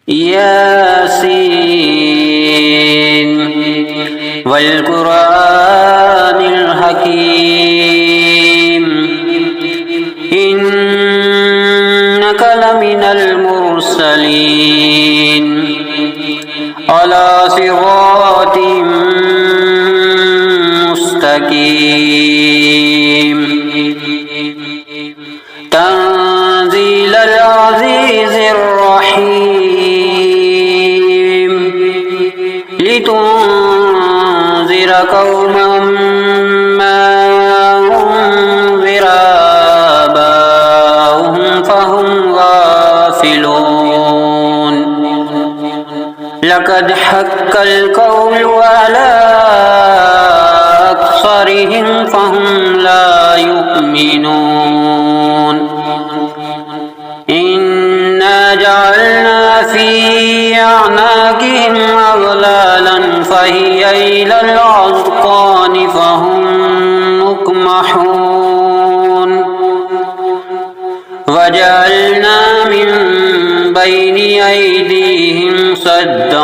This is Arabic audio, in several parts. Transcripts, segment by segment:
ياسين والقرآن الحكيم إنك لمن المرسلين على صراط مستقيم تنزيل العزيز الرحيم لتنذر قوما ما أنذر آباؤهم فهم غافلون لقد حق القول على أكثرهم فهم لا يؤمنون إنا جعلنا في أعناقهم أغلالا فهي إلى الأذقان فهم مقمحون وجعلنا من بين أيديهم سدا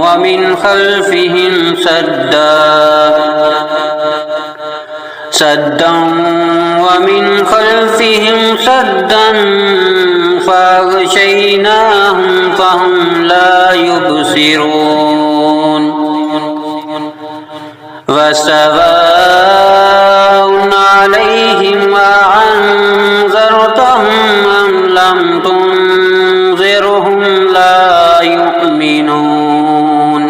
ومن خلفهم سدا ومن خلفهم سدا فأغشيناهم فهم لا يبصرون وسواء عليهم أأنذرتهم أم لم تنذرهم لا يؤمنون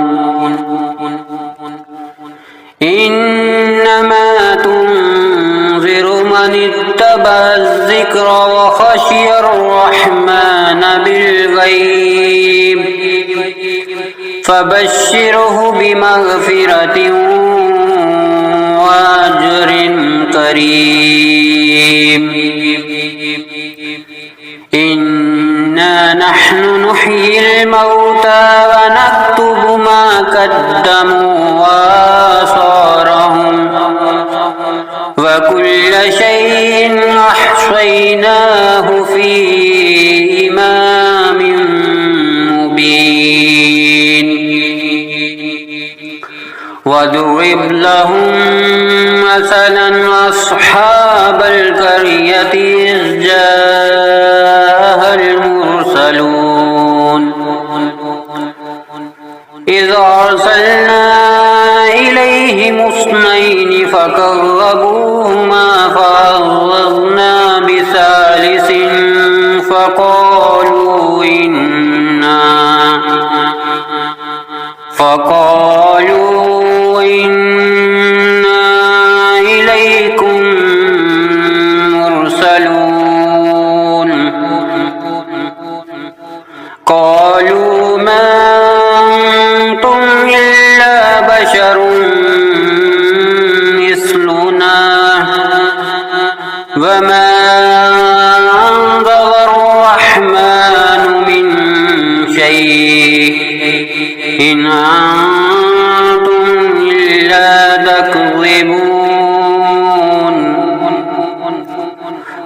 إنما تنذر من اتبع الذكر وخشي الرحمن بالغيب فبشره بمغفرة وأجر كريم إنا نحن نحيي الموتى ونكتب ما قدموا وآثارهم وكل شيء أحصيناه في إمام مبين واضرب لهم مثلا أصحاب القرية إذ جاءها المرسلون إذ أرسلنا إليهم اثنين فكذبوهما فعززنا بثالث فقالوا إنا إليكم مرسلون قالوا ما أنتم إلا بشر مثلنا وما أنزل الرحمن من شيء إن أنتم إلا تكذبون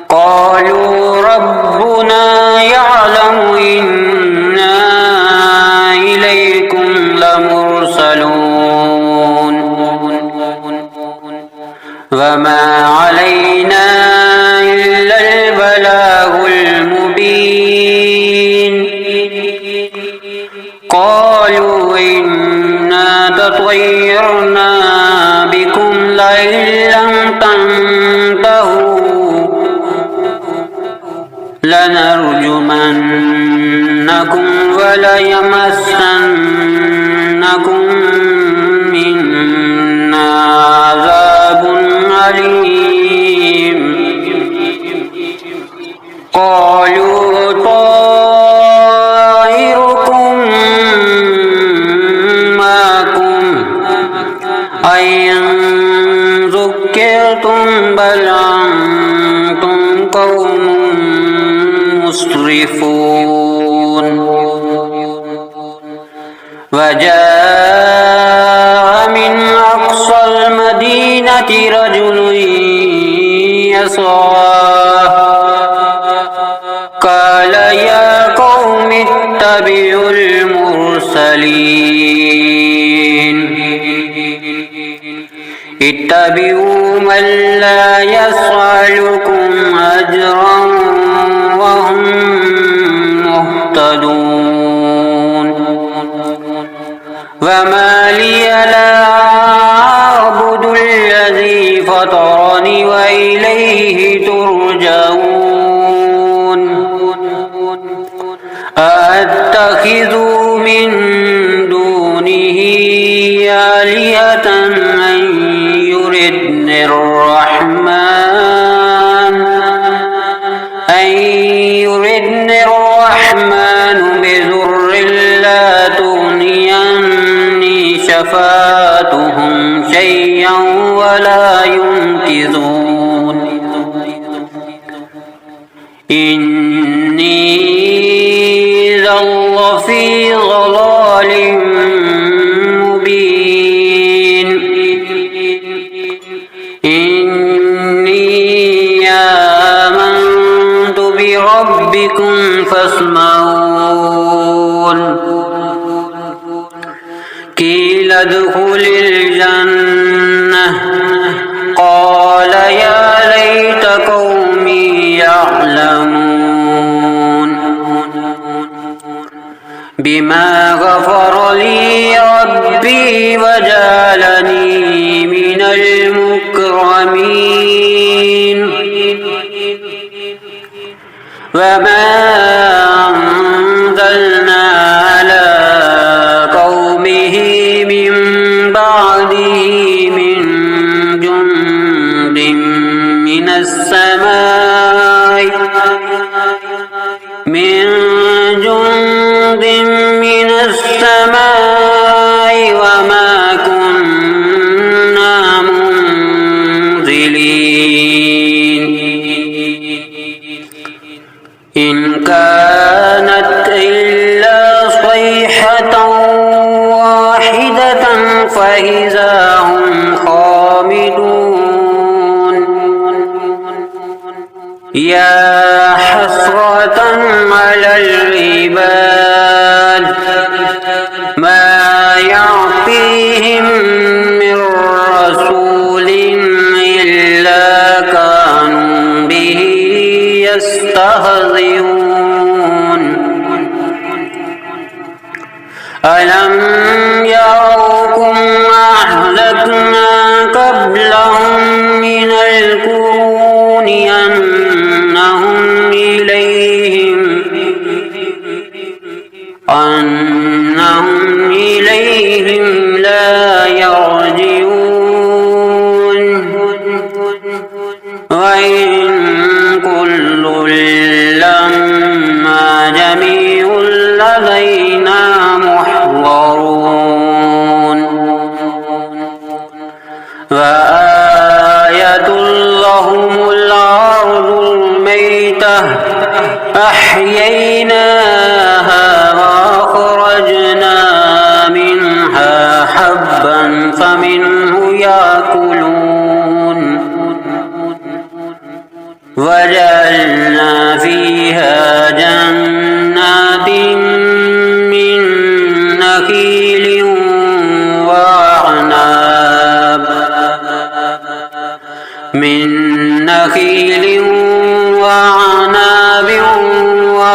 قالوا ربنا يعلم إنا إليكم لمرسلون وما علينا إلا البلاغ المبين قالوا إنا تطيرنا بكم لئن لم تنتهوا لنرجمنكم وليمسنكم منا عذاب أليم قالوا طائركم معكم أئن ذكرتم بل أنتم قوم مسرفون وجاء من أقصى المدينة رجل يسعى قال يا قوم يتبع المرسلين اتبعوا من لا يسألكم أجرا وهم مهتدون وما لي لا أعبد الذي فطرني وإليه ترجعون أأتخذ من دونه آلهة من يردني الرحمن بضر لا تغني عني شفاعتهم شيئا ولا ينقذون إني إذا لفي ضلال مبين إني آمنت بربكم فاسمعون قيل ادخل الجنة قال يا ليت قومي يعلمون بما غفر لي ربي وجعلني من المكرمين وما أنزلنا على قومه من بعده من جند من السماء وما كنا منزلين إن كانت إلا صيحة واحدة فإذا هم خامدون يا حسرة على العباد ما يعطيهم من رسول إلا كانوا به يستهزئون ألم يروا أهلكنا قبلهم من القرون أنهم إليهم لا يرجعون وإن كل لما جميع لدينا محضرون وآية لهم الأرض الميتة أحييناها وأخرجنا منها حبا فمنه يأكلون وجعلنا فيها جنات من نخيل وعناب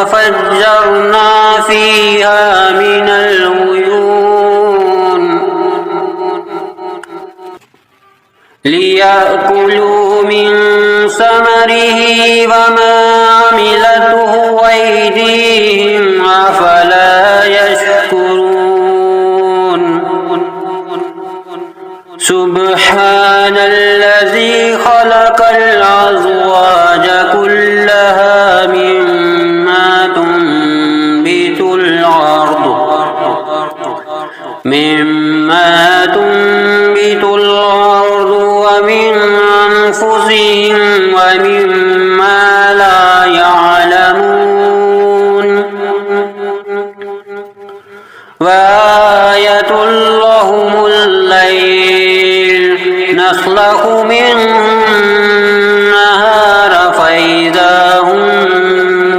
وفجرنا فيها من العيون ليأكلوا من ثمره وما عملته أيديهم أفلا يشكرون سبحان الذي خلق الأزواج كلها مما تنبت الأرض ومن أنفسهم ومما لا يعلمون وآية لهم الليل نسلخ منه النهار فإذا هم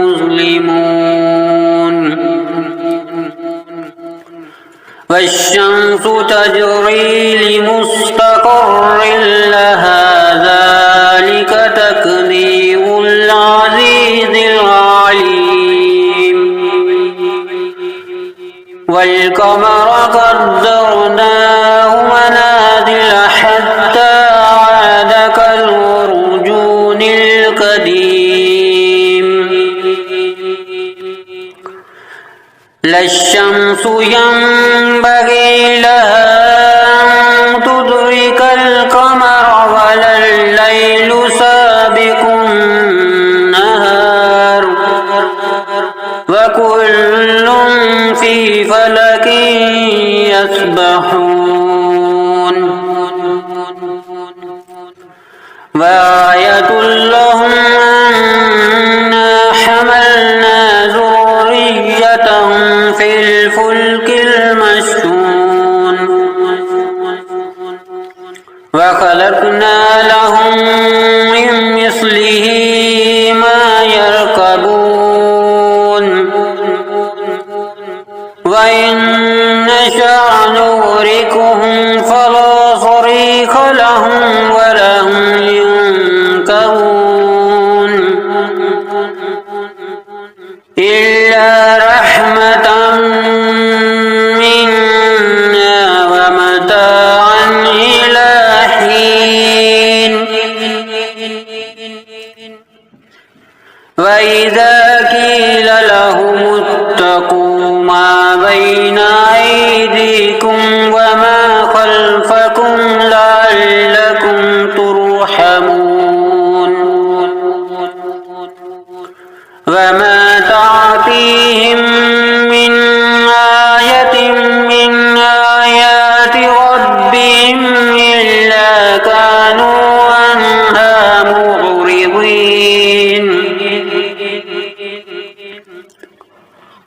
مظلمون والشمس تجري لمستقر لها ذلك تقدير العزيز العليم والقمر قدرناه منازل حتى عاد كالعرجون القديم لا الشمس ينبغي لها أن تدرك القمر ولا الليل سابق النهار وكل في فلك يسبحون وآية لهم أنا حملنا ذريتهم في الفلك المشحون وخلقنا لهم من مثله ما يركبون وإن نشأ نغرقهم فلا صريخ لهم ولا هم ينقذون إلا رحمة منا ومتاعا إلى حين وإذا قيل لهم اتقوا ما بين أيديكم وما خلفكم لعلكم ترحمون وما تعطيهم من آية من آيات ربهم إلا كانوا عنها معرضين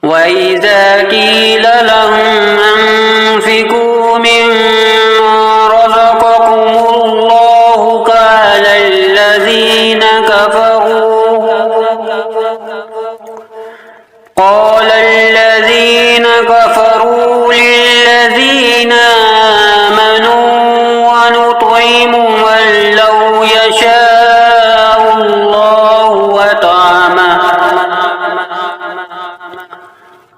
وإذا قيل لهم أنفقوا مما رزقكم الله قال الذين كفروا للذين آمنوا ونطعم من لو يشاء الله وطعمه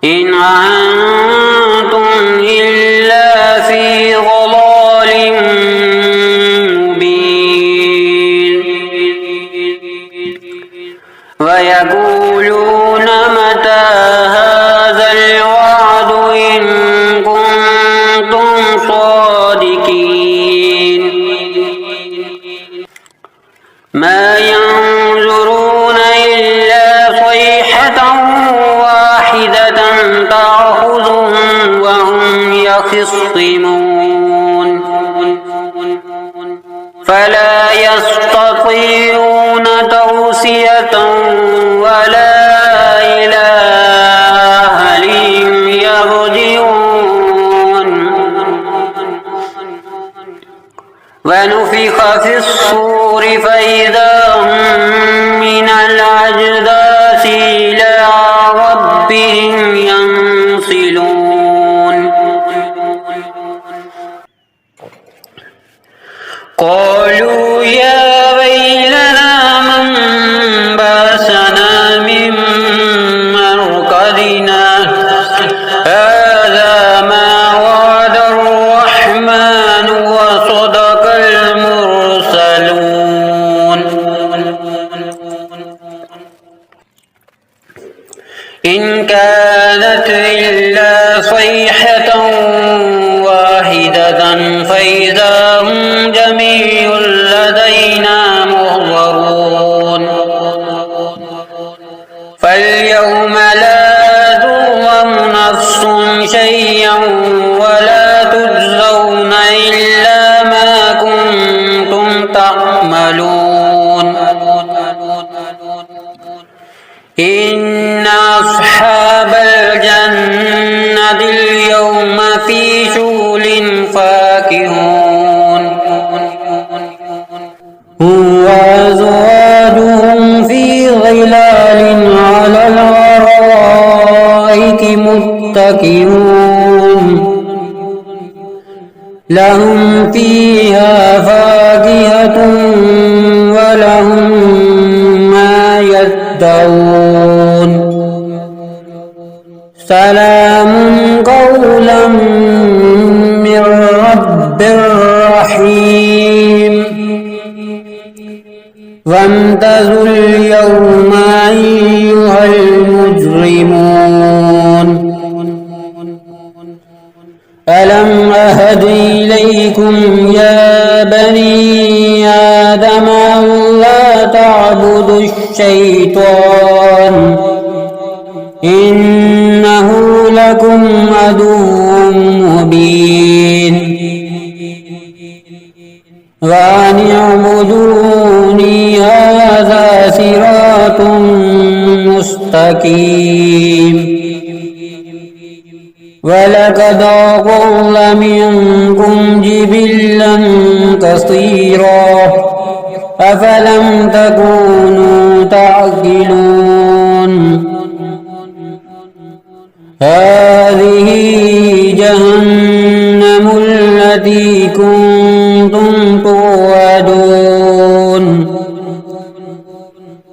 إن أنتم إلا في ضلال مبين ويقولون متى هذا الوعد إن كنتم صادقين ما ينظرون إلا صيحة واحدة تأخذهم وهم يخصمون فلا يستطيعون توصية ولا إلى أهلهم يرجعون ونفخ في الصور فإذا هم من الأجداث إلى ربهم ينسلون قالوا يا ويلنا من بعثنا من مرقدنا هذا ما وعد الرحمن وصدق المرسلون إن كانت إلا صيحة واحدة فإذا هم جميع لدينا محضرون فاليوم لا تظلم نفس شيئا ولا تجزون إلا ما كنتم تعملون إن أصحاب الجنة اليوم في شغل فاكهون وأزواجهم في ظلال على الأرائك متكئون لهم فيها فاكهة ولهم ما يدعون سلام قولا من رب رحيم وامتازوا اليوم أيها المجرمون ألم أهد إليكم يا بني آدم ألا تعبدوا الشيطان إنه لكم عدو مبين وأن اعبدوني هذا صراط مستقيم ولقد أضل منكم جبلا كثيرا أفلم تكونوا تعقلون هذه جهنم التي كنتم توعدون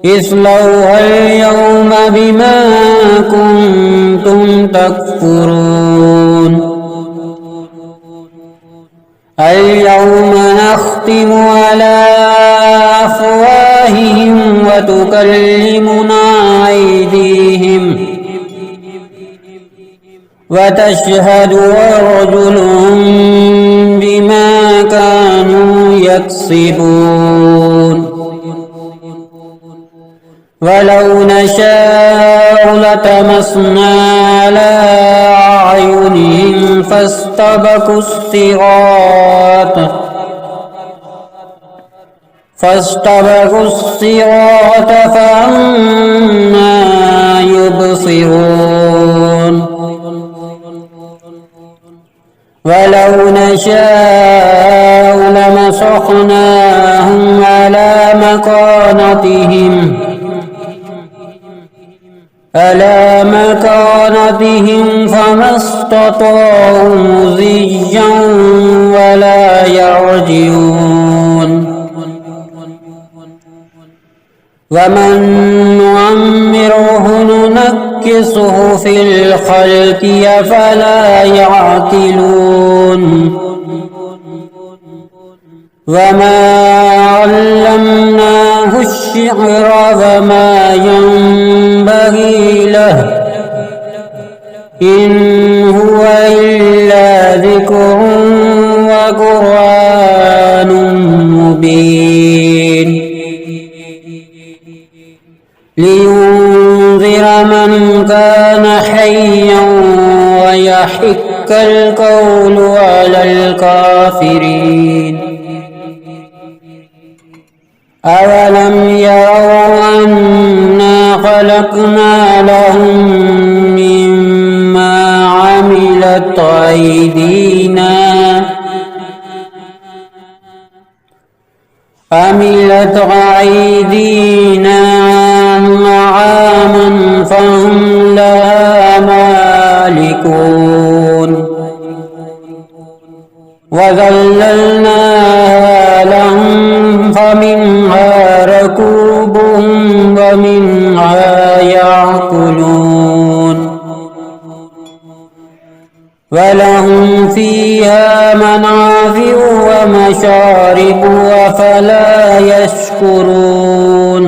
اصلوها اليوم بما كنتم تكفرون اليوم نختم على أفواههم وتكلمنا أيديهم وتشهد أرجلهم بما كانوا يكسبون ولو نشاء لطمسنا على أعينهم فاستبقوا الصراط فأنى يبصرون ولو نشاء لمسخناهم على مكانتهم فما استطاعوا مضيا ولا يرجعون ومن نعمره ننكسه في الخلق أفلا يعقلون وما علمناه الشعر وما ينبغي له إن هو إلا ذكر وقرآن مبين لينذر من كان حيا ويحق القول على الكافرين أولم يروا أنا خلقنا لهم مما عملت أيدينا نعاما فهم لها مالكون وذللناها لهم فمنها ركوبهم ومنها يأكلون ولهم فيها منافع ومشارب أفلا يشكرون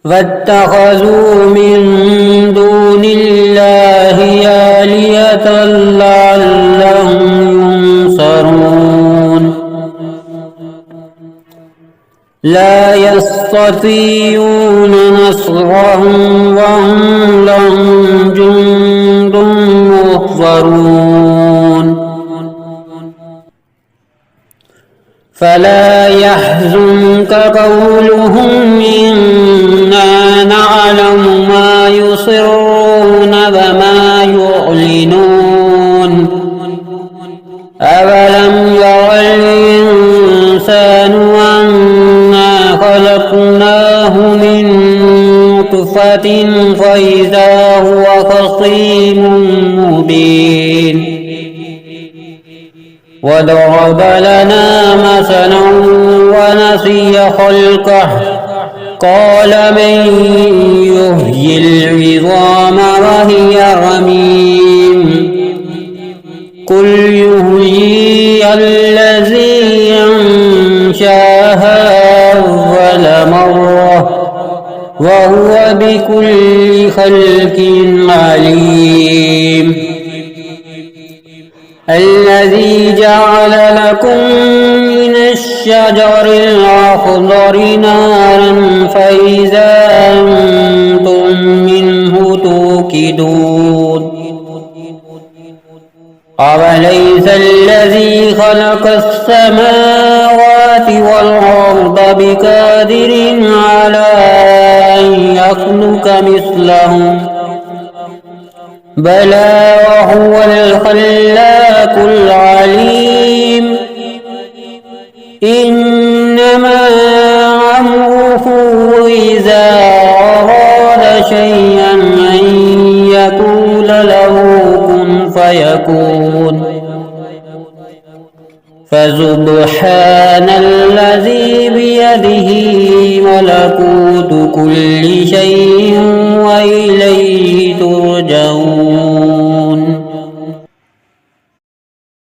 واتخذوا من دون الله آلهة لعلهم ينصرون لا يستطيعون نصرهم وهم لهم جند محضرون فلا يحزنك قولهم إنا نعلم ما يصرون وما يعلنون أولم ير الإنسان أنا خلقناه من نطفة فإذا هو خصيم مبين وضرب لنا مثلا ونسي خلقه قال من يحيي العظام وهي رميم قل يحييها الذي أنشاها أول مرة وهو بكل خلق عليم الذي جعل لكم من الشجر الأخضر نارا فإذا أنتم منه توقدون أوليس الذي خلق السماوات والأرض بقادر على أن يخلق مثلهم بلى وهو الخلاق العليم إنما أمره إذا أراد شيئا أن يقول له كن فيكون فسبحان الذي بيده ملكوت كل